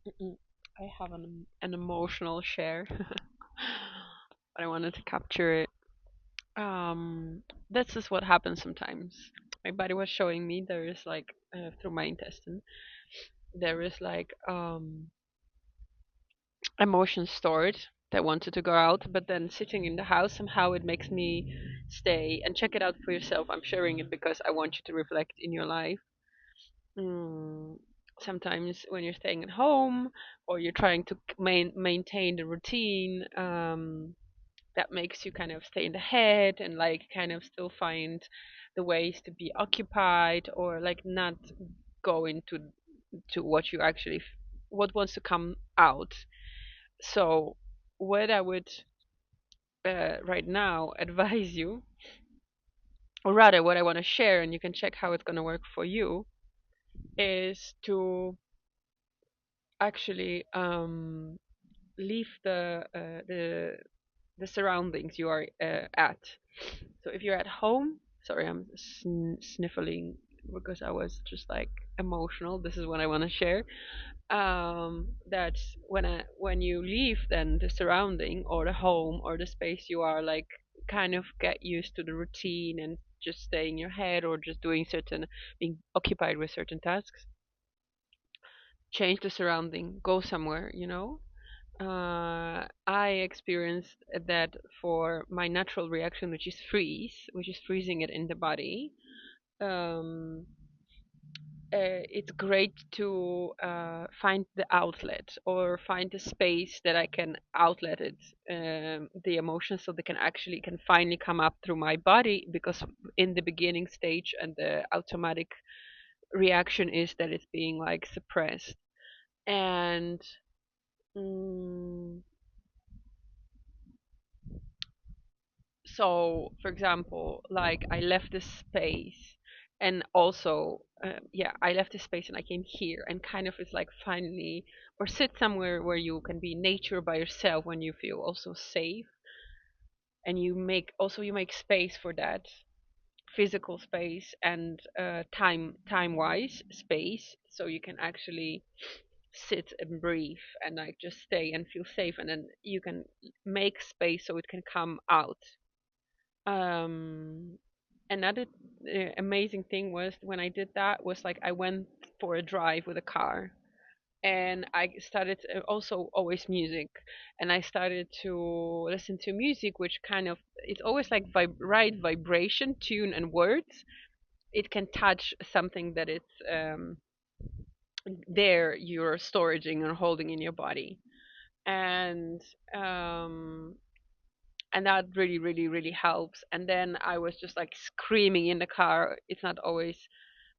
Mm-mm. I have an emotional share, but I wanted to capture it. This is what happens sometimes. My body was showing me there is like through my intestine, there is like emotions stored that wanted to go out, but then sitting in the house somehow it makes me stay and check it out for yourself. I'm sharing it because I want you to reflect in your life. Mm, Sometimes when you're staying at home or you're trying to maintain the routine, that makes you kind of stay in the head and like kind of still find the ways to be occupied or like not go into to what you actually what wants to come out. So what I would right now advise you, or rather what I want to share, and you can check how it's going to work for you, is to actually leave the surroundings you are at. So if you're at home, sorry, I'm sniffling because I was just like emotional. This is what I want to share. That's when you leave then the surrounding or the home or the space you are like kind of get used to the routine and just stay in your head or just doing certain being occupied with certain tasks. Change the surrounding, go somewhere, I experienced that for my natural reaction, which is freeze, which is freezing it in the body. Um, it's great to find the outlet or find a space that I can outlet it, the emotions, so they can finally come up through my body. Because in the beginning stage and the automatic reaction is that it's being like suppressed and. Mm, so for example like I left this space and also yeah I left this space and I came here and kind of it's like finally or sit somewhere where you can be in nature by yourself when you feel also safe and you make space for that physical space and time wise space so you can actually sit and breathe and like just stay and feel safe and then you can make space so it can come out. um Another amazing thing was when I did that was like I went for a drive with a car and I started also always music and I started to listen to music which kind of it's always like right vibration tune and words. It can touch something that it's there you're storing or holding in your body and um and that really helps. And then I was just like screaming in the car. It's not always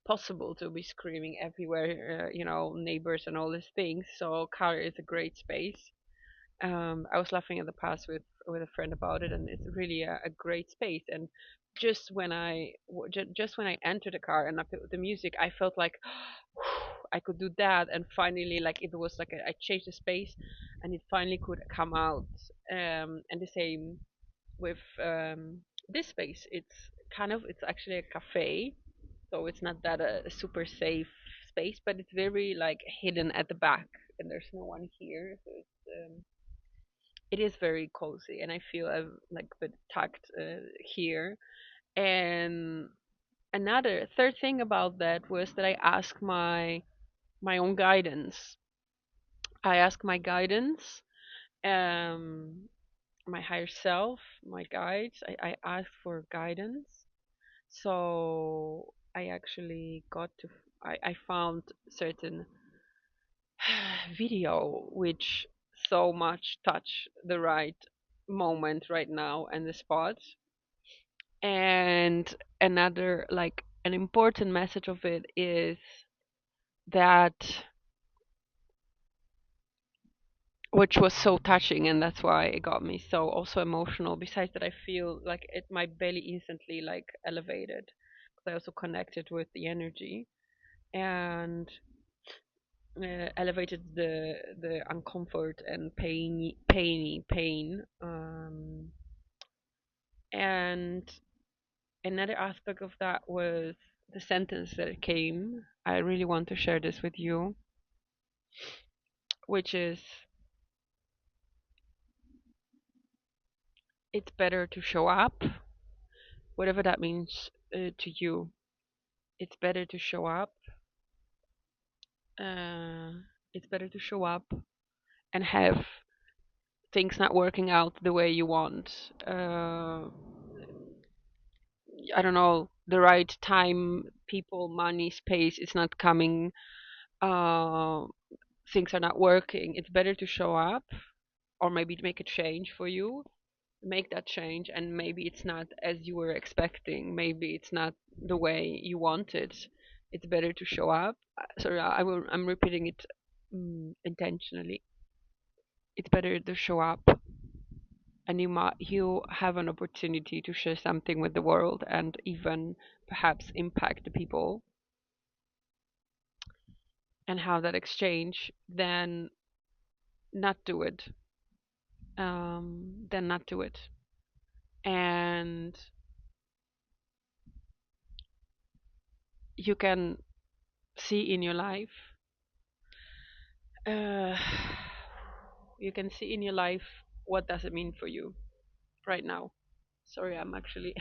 possible to be screaming everywhere, neighbors and all these things, so car is a great space. I was laughing in the past with a friend about it, and it's really a great space. And just when I entered the car and I put the music, I felt like I could do that, and finally, like it was like I changed the space, and it finally could come out. And the same with this space. It's actually a cafe, so it's not that a super safe space, but it's very like hidden at the back, and there's no one here, so it is very cozy, and I feel like a bit tucked here. And another third thing about that was that I asked my own guidance. I asked my guidance, um, my higher self, my guides. I asked for guidance. So I actually I found certain video which so much touch the right moment right now and the spot. And another like an important message of it is that which was so touching and that's why it got me so also emotional. Besides that I feel like my belly instantly like elevated because I also connected with the energy and elevated the uncomfort and pain. And another aspect of that was the sentence that came. I really want to share this with you. which is it's better to show up, whatever that means to you. It's better to show up. Uh, it's better to show up and have things not working out the way you want. I don't know, the right time, people, money, space. It's not coming. Uh, Things are not working. It's better to show up, or maybe to make a change for you, make that change, and maybe it's not as you were expecting, maybe it's not the way you wanted. It's better to show up. Sorry, I'm repeating it intentionally. It's better to show up, and you have an opportunity to share something with the world and even perhaps impact the people and have that exchange, then not do it. Then not do it. And you can see in your life, uh, you can see in your life what does it mean for you right now. Sorry, I'm actually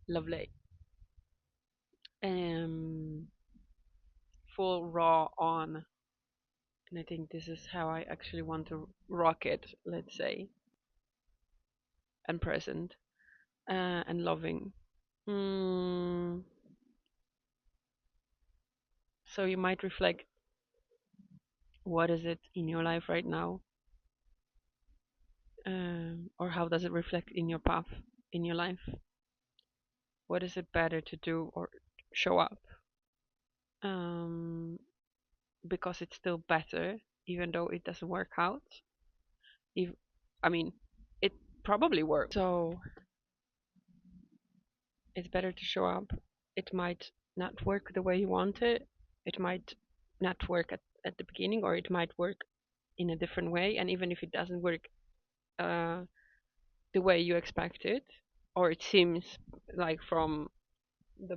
lovely. Um, Full raw on, and I think this is how I actually want to rock it. Let's say, and present, and loving. Mm, so you might reflect, what is it in your life right now, or how does it reflect in your path in your life? What is it better to do or show up? Um, because it's still better, even though it doesn't work out. If I mean, it probably works. So it's better to show up. It might not work the way you want it. It might not work at the beginning, or it might work in a different way. And even if it doesn't work uh, the way you expect it, or it seems like from the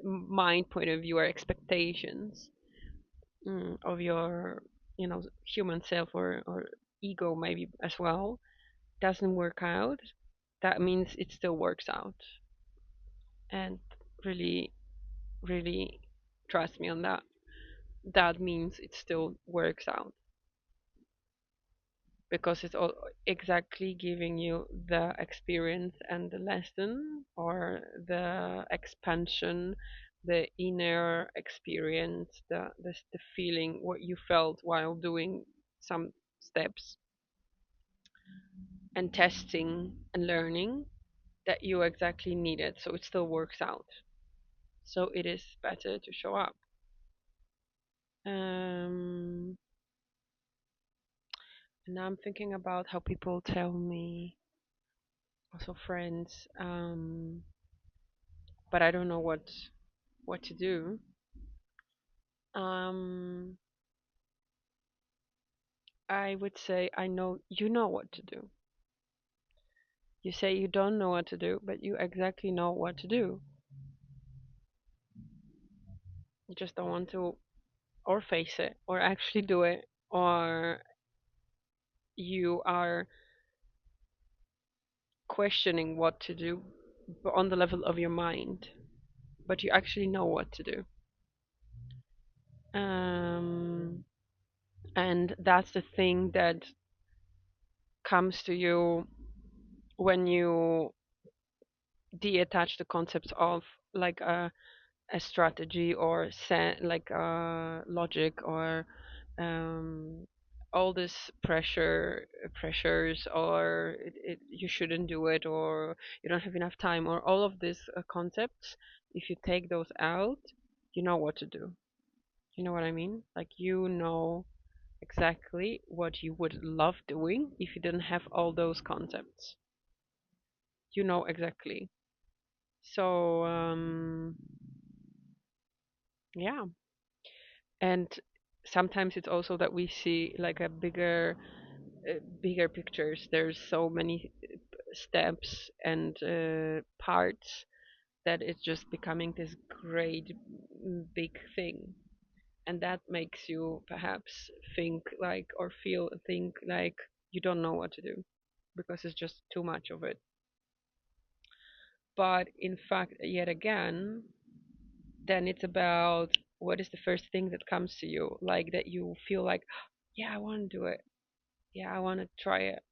mind point of view or expectations of your, human self, or ego maybe as well, doesn't work out, that means it still works out. And really, really trust me on that. That means it still works out, because it's all exactly giving you the experience and the lesson, or the expansion, the inner experience, the feeling, what you felt while doing some steps and testing and learning, that you exactly need it, so it still works out. So it is better to show up. Um, and now I'm thinking about how people tell me, also friends, but I don't know what to do. Um, I would say I know you know what to do. You say you don't know what to do, but you exactly know what to do. You just don't want to, or face it, or actually do it, or you are questioning what to do, but on the level of your mind, but you actually know what to do. Um, and that's the thing that comes to you when you detach the concepts of, like a strategy, or like logic, or um, all this pressures, or you shouldn't do it, or you don't have enough time, or all of these concepts. If you take those out, you know what to do. You know what I mean? Like, you know exactly what you would love doing if you didn't have all those concepts. You know exactly. So yeah. And sometimes it's also that we see like a bigger pictures. There's so many steps and parts, that it's just becoming this great big thing. and that makes you perhaps think like or feel think like you don't know what to do because it's just too much of it. But in fact, yet again, then it's about what is the first thing that comes to you, like that you feel like, yeah, I want to do it. Yeah, I want to try it.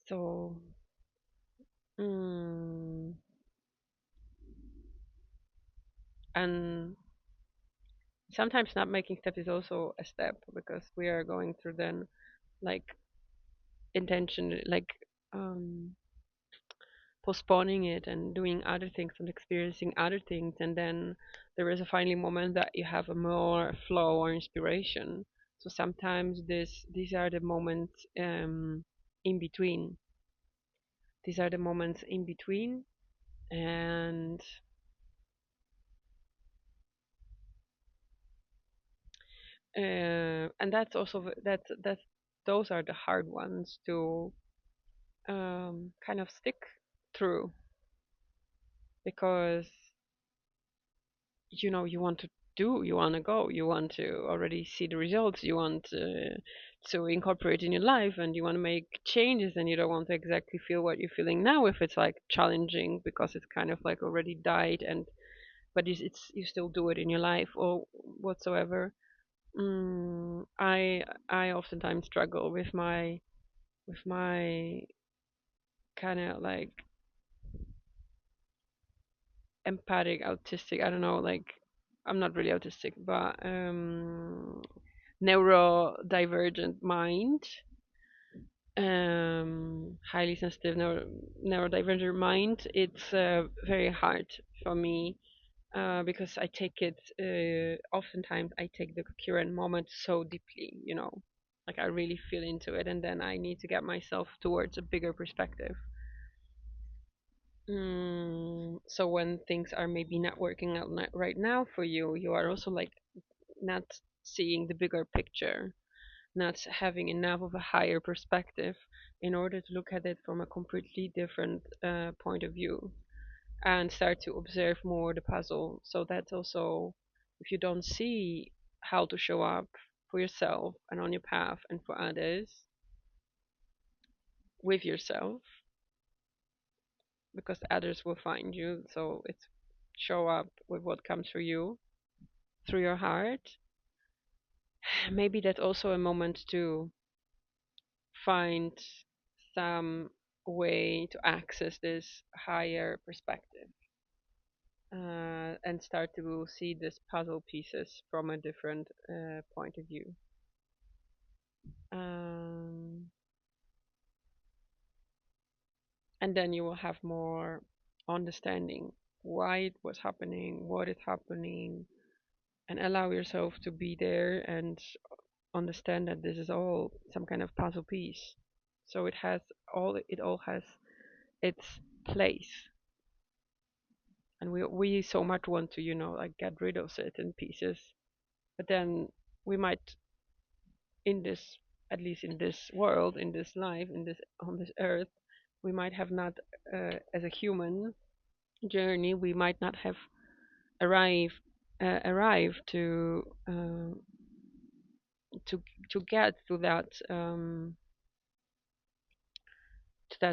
So, mm, and sometimes not making steps is also a step because we are going through then like intention, like um, postponing it and doing other things and experiencing other things, and then there is a finally moment that you have a more flow or inspiration. So sometimes these are the moments in between. These are the moments in between, and and that's also that's those are the hard ones to kind of stick through because you want to do, you want to go, you want to already see the results, you want to incorporate in your life, and you want to make changes, and you don't want to exactly feel what you're feeling now if it's like challenging because it's kind of like already died, and but it's you still do it in your life or whatsoever. I oftentimes struggle with my kind of like empathic autistic, I don't know, like I'm not really autistic, but neurodivergent mind, highly sensitive neurodivergent mind. It's very hard for me because I take it oftentimes I take the current moment so deeply, like I really feel into it, and then I need to get myself towards a bigger perspective. So when things are maybe not working out right now for you, you are also like not seeing the bigger picture, not having enough of a higher perspective in order to look at it from a completely different point of view and start to observe more the puzzle. So that's also, if you don't see how to show up for yourself and on your path and for others with yourself, because others will find you. So it's show up with what comes through you, through your heart. Maybe that's also a moment to find some way to access this higher perspective and start to see these puzzle pieces from a different point of view. Um, and then you will have more understanding why it was happening, what is happening, and allow yourself to be there and understand that this is all some kind of puzzle piece. So it all has its place, and we so much want to like get rid of certain pieces, but then we might in this at least in this world, in this life, in this on this earth, we might have not as a human journey, we might not have arrived arrived to to get to that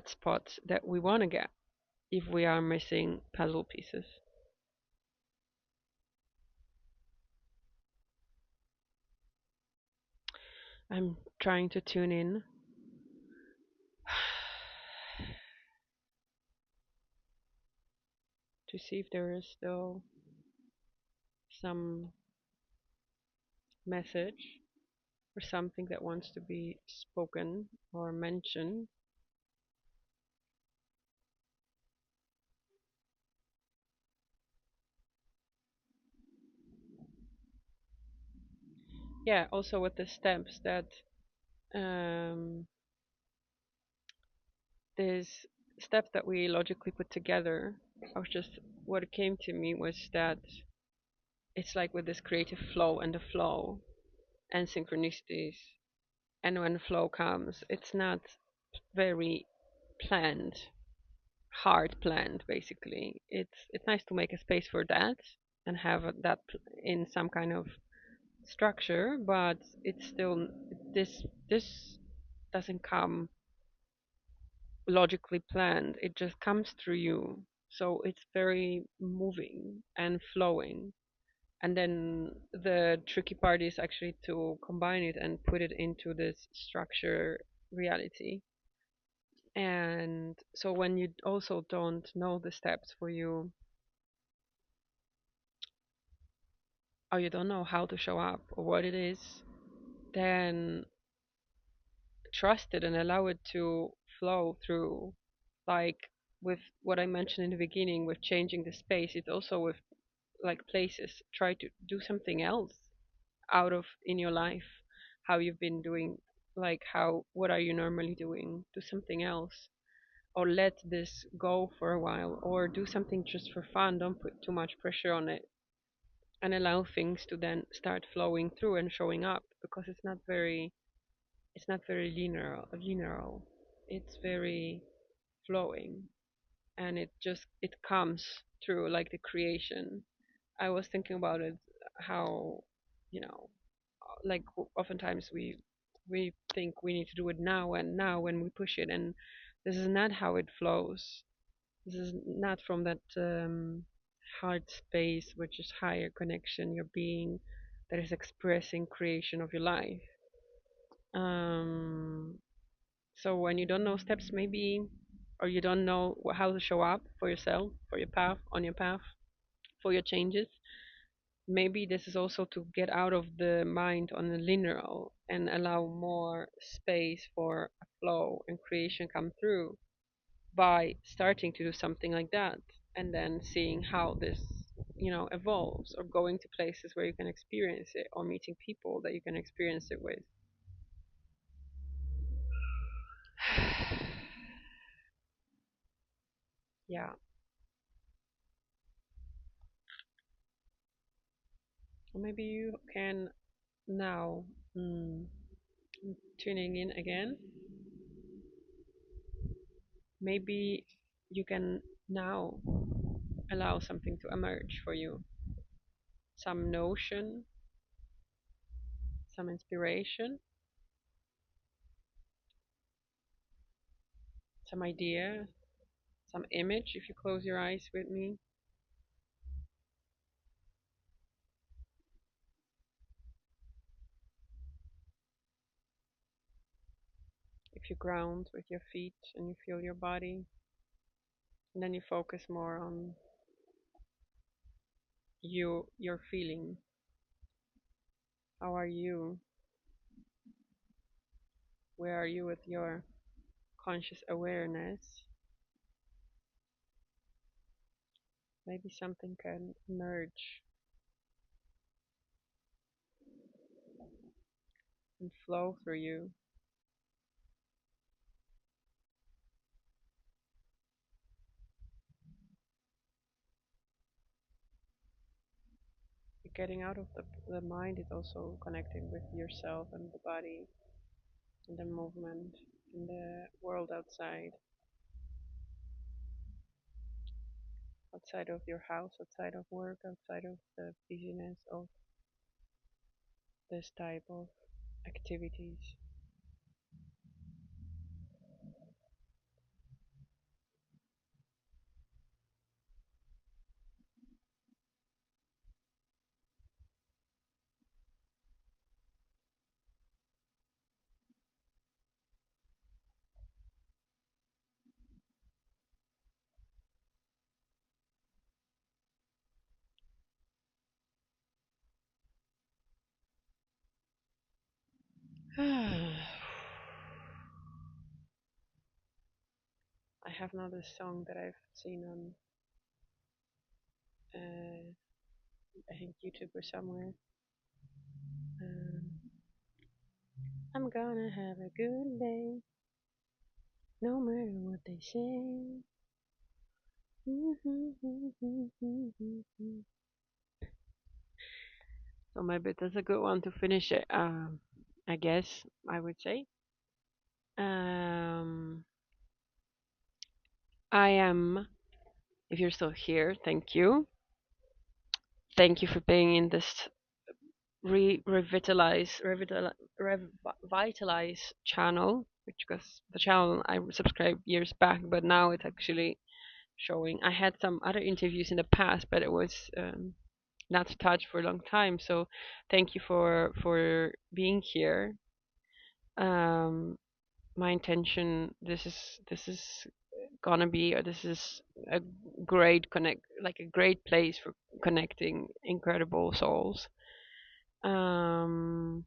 spot that we want to get if we are missing puzzle pieces. I'm trying to tune in to see if there is still some message or something that wants to be spoken or mentioned. Yeah, also with the steps that um, this steps that we logically put together. I was just what came to me was that it's like with this creative flow and the flow and synchronicities, and when flow comes, it's not very planned hard planned. Basically, it's nice to make a space for that and have in some kind of structure, but it's still this doesn't come logically planned. It just comes through you. So it's very moving and flowing. And then the tricky part is actually to combine it and put it into this structure reality. And so when you also don't know the steps for you, or you don't know how to show up or what it is, then trust it and allow it to flow through. Like with what I mentioned in the beginning with changing the space, it's also with like places. Try to do something else out of in your life, how you've been doing, like how what are you normally doing? Do something else. Or let this go for a while, or do something just for fun. Don't put too much pressure on it, and allow things to then start flowing through and showing up, because it's not very linear. It's very flowing, and it comes through like the creation. I was thinking about it, how, you know, like oftentimes we think we need to do it now, and now when we push it, and this is not how it flows. This is not from that heart space, which is higher connection, your being that is expressing creation of your life. Um, so when you don't know steps, maybe, or you don't know how to show up for yourself, for your path, on your path, for your changes, maybe this is also to get out of the mind on the linear and allow more space for a flow and creation come through by starting to do something like that, and then seeing how this, evolves, or going to places where you can experience it, or meeting people that you can experience it with. Yeah. Or maybe you can now, mm, tuning in again, maybe you can now allow something to emerge for you, some notion, some inspiration, some idea, some image. If you close your eyes with me, if you ground with your feet and you feel your body, and then you focus more on your feeling. How are you? Where are you with your conscious awareness? Maybe something can emerge and flow through you. Getting out of the mind is also connecting with yourself and the body and the movement in the world outside, outside of your house, outside of work, outside of the busyness of this type of activities. I have another song that I've seen on, I think, YouTube or somewhere. Um, I'm gonna have a good day, no matter what they say. So maybe that's a good one to finish it. I guess I would say. Um, I am, if you're still here, thank you. Thank you for being in this revitalize channel, which was the channel I subscribed years back, but now it's actually showing. I had some other interviews in the past, but it was not touched for a long time. So thank you for being here. Um, my intention, this is gonna be, or this is a great connect, like a great place for connecting incredible souls. Um,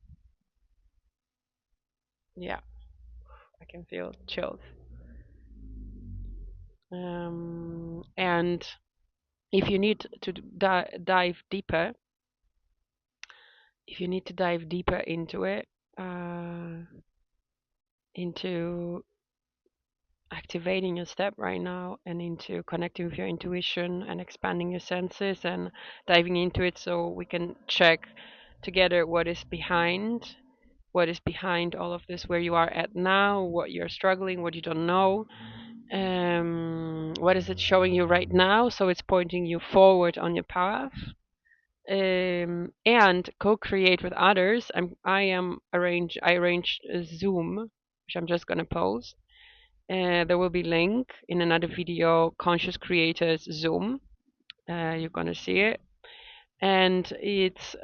yeah, I can feel chills. And if you need to dive deeper, if you need to dive deeper into it, uh, into activating your step right now and into connecting with your intuition and expanding your senses and diving into it so we can check together what is behind all of this, where you are at now, what you're struggling, what you don't know, what is it showing you right now, so it's pointing you forward on your path, and co-create with others. I arranged a Zoom, which I'm just gonna post. There will be link in another video, Conscious Creators Zoom. You're gonna see it, and it's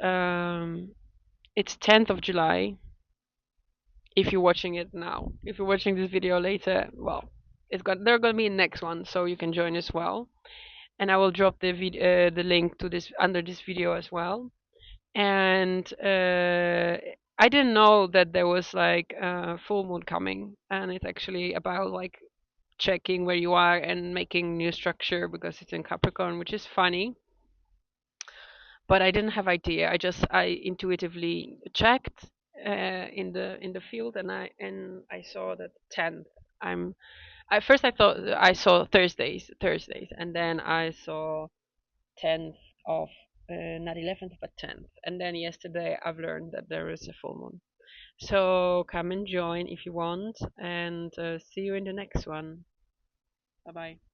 10th of July. If you're watching it now, if you're watching this video later, well, there are gonna be a next one, so you can join as well. And I will drop the link to this under this video as well. And I didn't know that there was like a full moon coming, and it's actually about like checking where you are and making new structure because it's in Capricorn, which is funny. But I didn't have idea. I intuitively checked in the field, and I saw that 10th. I'm At first I thought I saw Thursdays, and then I saw 10th of not 11th but 10th, and then yesterday I've learned that there is a full moon. So come and join if you want, and see you in the next one. Bye bye.